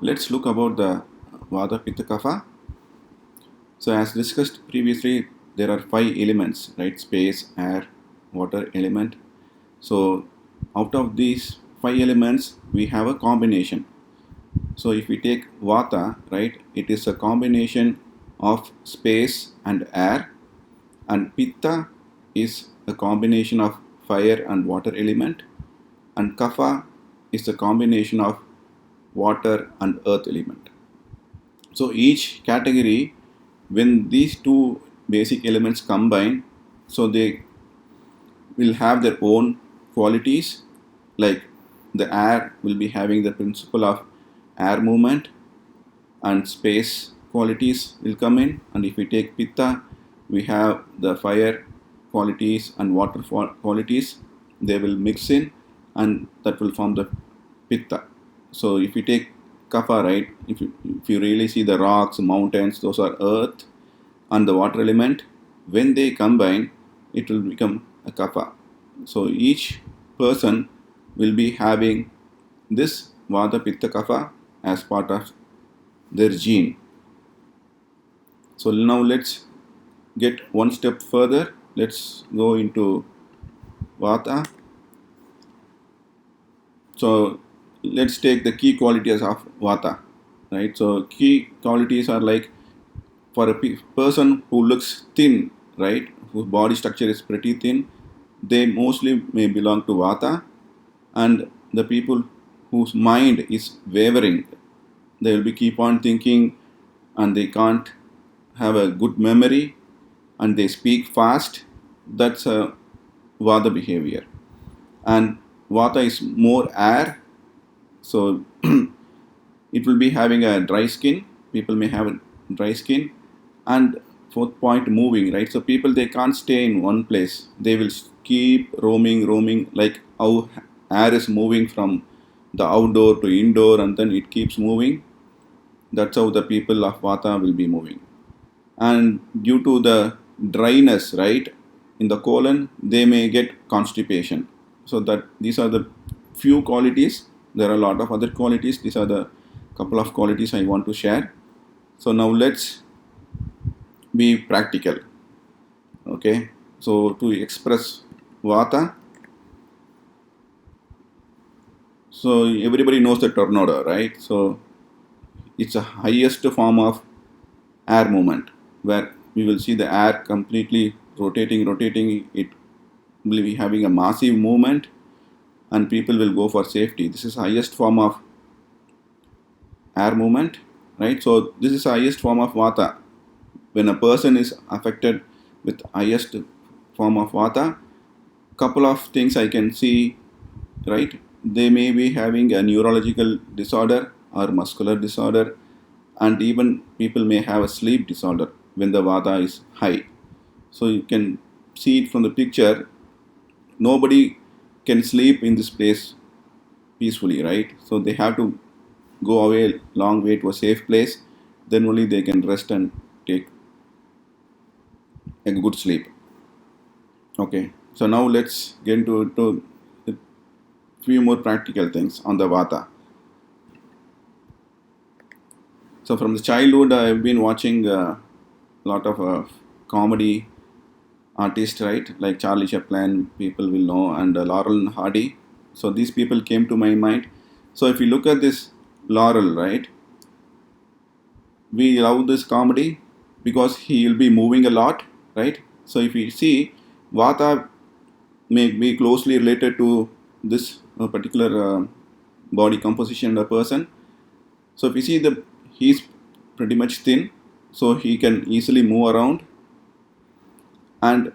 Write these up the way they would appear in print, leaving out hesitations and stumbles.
Let's look about the Vata Pitta Kapha. So as discussed previously, there are five elements, right? Space, air, water element. So out of these five elements, we have a combination. So if we take Vata, right, it is a combination of space and air, and Pitta is a combination of fire and water element, and Kapha is a combination of water and earth element. So each category, when these two basic elements combine, so they will have their own qualities. Like the air will be having the principle of air movement, and space qualities will come in. And if we take Pitta, we have the fire qualities and water qualities. They will mix in, and that will form the Pitta. So if you take Kapha, right, if you really see the rocks, mountains, those are earth, and the water element, when they combine, it will become a Kapha. So each person will be having this Vata Pitta Kapha as part of their gene. So now let's get one step further. Let's go into Vata. So let's take the key qualities of Vata, right? So key qualities are like, for a person who looks thin, right, whose body structure is pretty thin, they mostly may belong to Vata. And the people whose mind is wavering, they will be keep on thinking, and they can't have a good memory, and they speak fast. That's a Vata behavior. And Vata is more air, so it will be having a dry skin. People may have a dry skin. And fourth point, moving, right? So people, they can't stay in one place. They will keep roaming, like how air is moving from the outdoor to indoor, and then it keeps moving. That's how the people of Vata will be moving. And due to the dryness, right, in the colon, they may get constipation. So that these are the few qualities. There are a lot of other qualities. These are the couple of qualities I want to share. So now let's be practical. Okay, so to express Vata, so everybody knows the tornado, right? So it's a highest form of air movement, where we will see the air completely rotating. It will be having a massive movement, and people will go for safety. This is highest form of air movement, right? So this is highest form of Vata. When a person is affected with highest form of Vata, couple of things I can see, right? They may be having a neurological disorder or muscular disorder, and even people may have a sleep disorder when the Vata is high. So you can see it from the picture. Nobody can sleep in this place peacefully, right? So they have to go away long way to a safe place. Then only they can rest and take a good sleep. Okay. So now let's get into a few more practical things on the Vata. So from the childhood, I've been watching a lot of comedy artists, right? Like Charlie Chaplin, people will know, and Laurel and Hardy. So these people came to my mind. So if you look at this Laurel, right, we love this comedy because he will be moving a lot, right? So if you see, Vata may be closely related to this particular body composition of a person. So if you see, the he's pretty much thin, so he can easily move around. And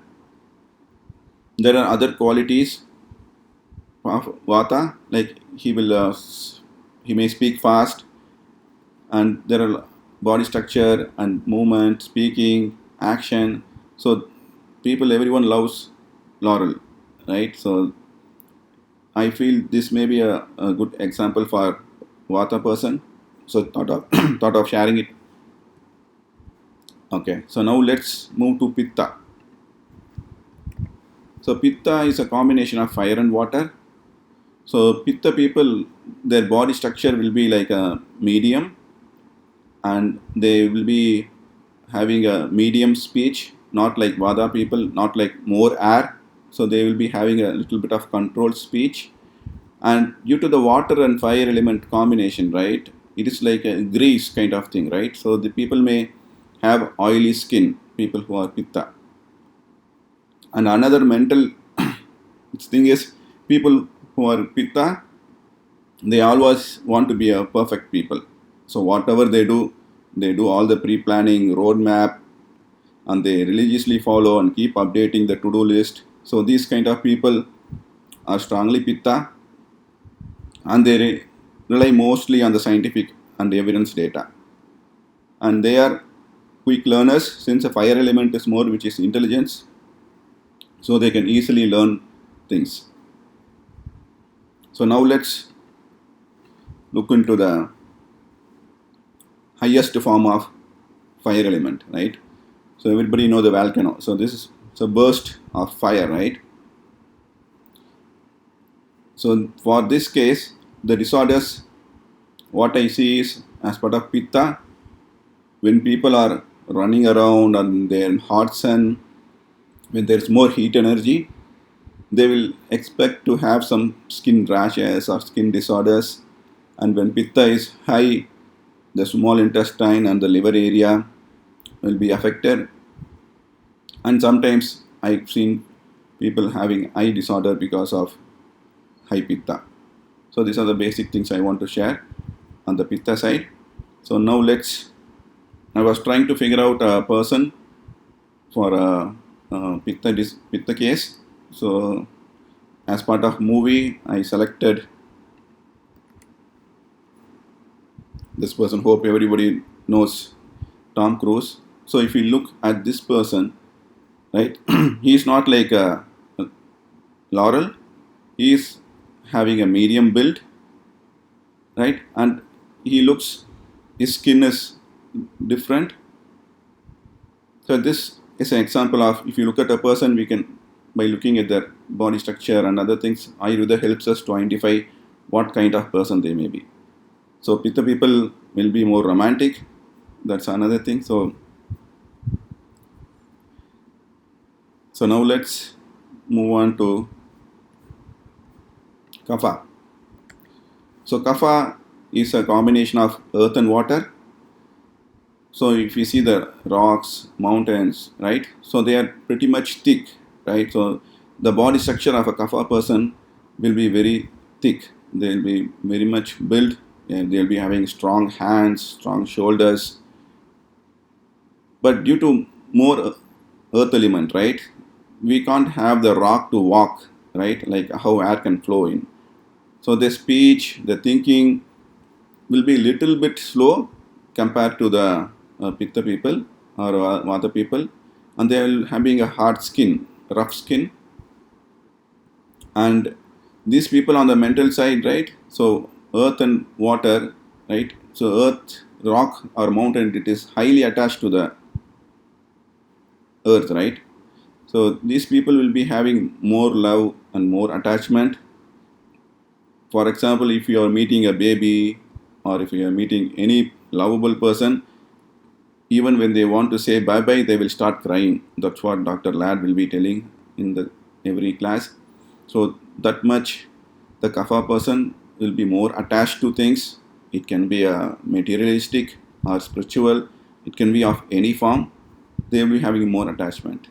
there are other qualities of Vata, like he may speak fast, and there are body structure and movement, speaking, action. So people, everyone loves Laurel, right? So I feel this may be a good example for Vata person. So thought of thought of sharing it. Okay, so now let's move to Pitta. So Pitta is a combination of fire and water. So Pitta people, their body structure will be like a medium, and they will be having a medium speech, not like Vada people, not like more air. So they will be having a little bit of controlled speech. And due to the water and fire element combination, right, it is like a grease kind of thing, right? So the people may have oily skin, people who are Pitta. And another mental thing is, people who are Pitta, they always want to be a perfect people. So whatever they do all the pre-planning, roadmap, and they religiously follow and keep updating the to-do list. So these kind of people are strongly Pitta, and they rely mostly on the scientific and evidence data. And they are quick learners, since a fire element is more, which is intelligence, so they can easily learn things. So now let's look into the highest form of fire element, right? So everybody know the volcano. So this is a burst of fire, right? So for this case, the disorders, what I see is, as part of Pitta, when people are running around and they're in hot sun, when there's more heat energy, they will expect to have some skin rashes or skin disorders. And when Pitta is high, the small intestine and the liver area will be affected. And sometimes I've seen people having eye disorder because of high Pitta. So these are the basic things I want to share on the Pitta side. So now I was trying to figure out a person for a Pitta case. So as part of movie, I selected this person. Hope everybody knows Tom Cruise. So if you look at this person, right, he's not like a Laurel. He is having a medium build, right, and his skin is different. So this is an example of, if you look at a person, we can, by looking at their body structure and other things, Ayurveda helps us to identify what kind of person they may be. So Pitta people will be more romantic. That's another thing. So now let's move on to Kapha. So Kapha is a combination of earth and water. So if you see the rocks, mountains, right? So they are pretty much thick, right? So the body structure of a Kapha person will be very thick. They'll be very much built, and they'll be having strong hands, strong shoulders. But due to more earth element, right, we can't have the rock to walk, right? Like how air can flow in. So the speech, the thinking will be little bit slow compared to the Pitta people or Vata people, and they are having a hard skin, rough skin. And these people on the mental side, right? So earth and water, right? So earth, rock or mountain, it is highly attached to the earth, right? So these people will be having more love and more attachment. For example, if you are meeting a baby or if you are meeting any lovable person, even when they want to say bye bye, they will start crying. That's what Dr. Ladd will be telling in the every class. So that much the Kapha person will be more attached to things. It can be a materialistic or spiritual. It can be of any form. They will be having more attachment,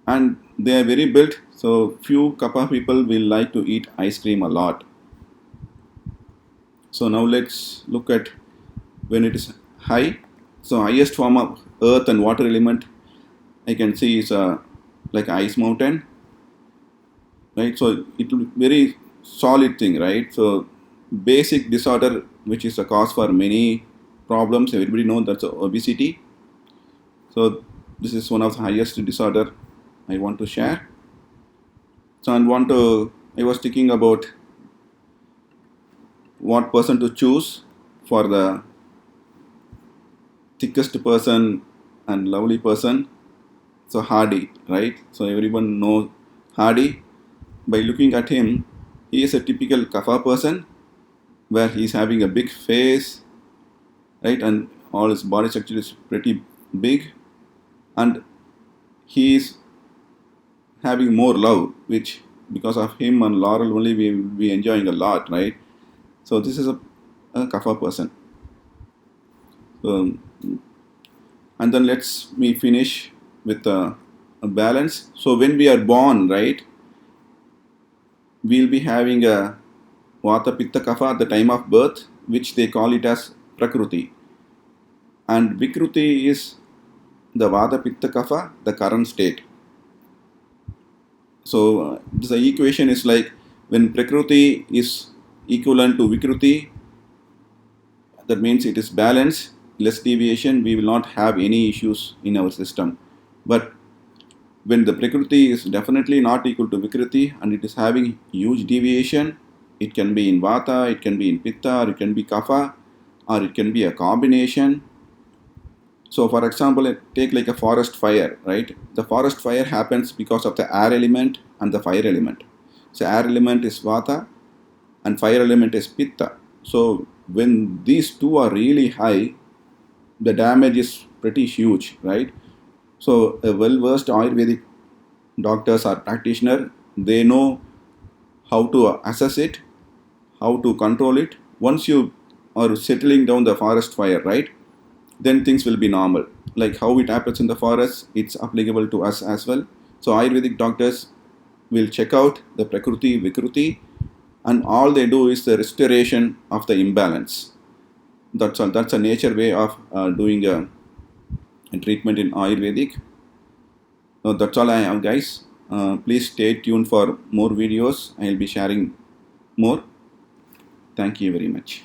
and they are very built. So few Kapha people will like to eat ice cream a lot. So now let's look at when it is high. So highest form of earth and water element I can see is like ice mountain, right? So it will be very solid thing, right? So basic disorder which is a cause for many problems. Everybody knows that's obesity. So this is one of the highest disorder I want to share. So I was thinking about what person to choose for the thickest person and lovely person. So Hardy, right? So everyone knows Hardy. By looking at him, he is a typical kapha person where he is having a big face, right, and all his body structure is pretty big, and he is having more love, which because of him and Laurel only we will be enjoying a lot, right? So this is a kapha person. And then let's me finish with a balance. So when we are born, right, we'll be having a Vata Pitta Kapha at the time of birth, which they call it as Prakruti. And Vikruti is the Vata Pitta Kapha, the current state. So the equation is like when Prakruti is equivalent to Vikruti, that means it is balanced, less deviation, we will not have any issues in our system. But when the Prakriti is definitely not equal to Vikriti and it is having huge deviation, it can be in Vata, it can be in Pitta, or it can be Kapha, or it can be a combination. So for example, take like a forest fire, right? The forest fire happens because of the air element and the fire element. So air element is Vata and fire element is Pitta. So when these two are really high, the damage is pretty huge, right? So a well-versed Ayurvedic doctors or practitioner, they know how to assess it, how to control it. Once you are settling down the forest fire, right, then things will be normal. Like how it happens in the forest, it's applicable to us as well. So Ayurvedic doctors will check out the Prakriti, Vikruti, and all they do is the restoration of the imbalance. That's all. That's a nature way of doing a treatment in Ayurvedic. That's all I have, guys. Please stay tuned for more videos. I will be sharing more. Thank you very much.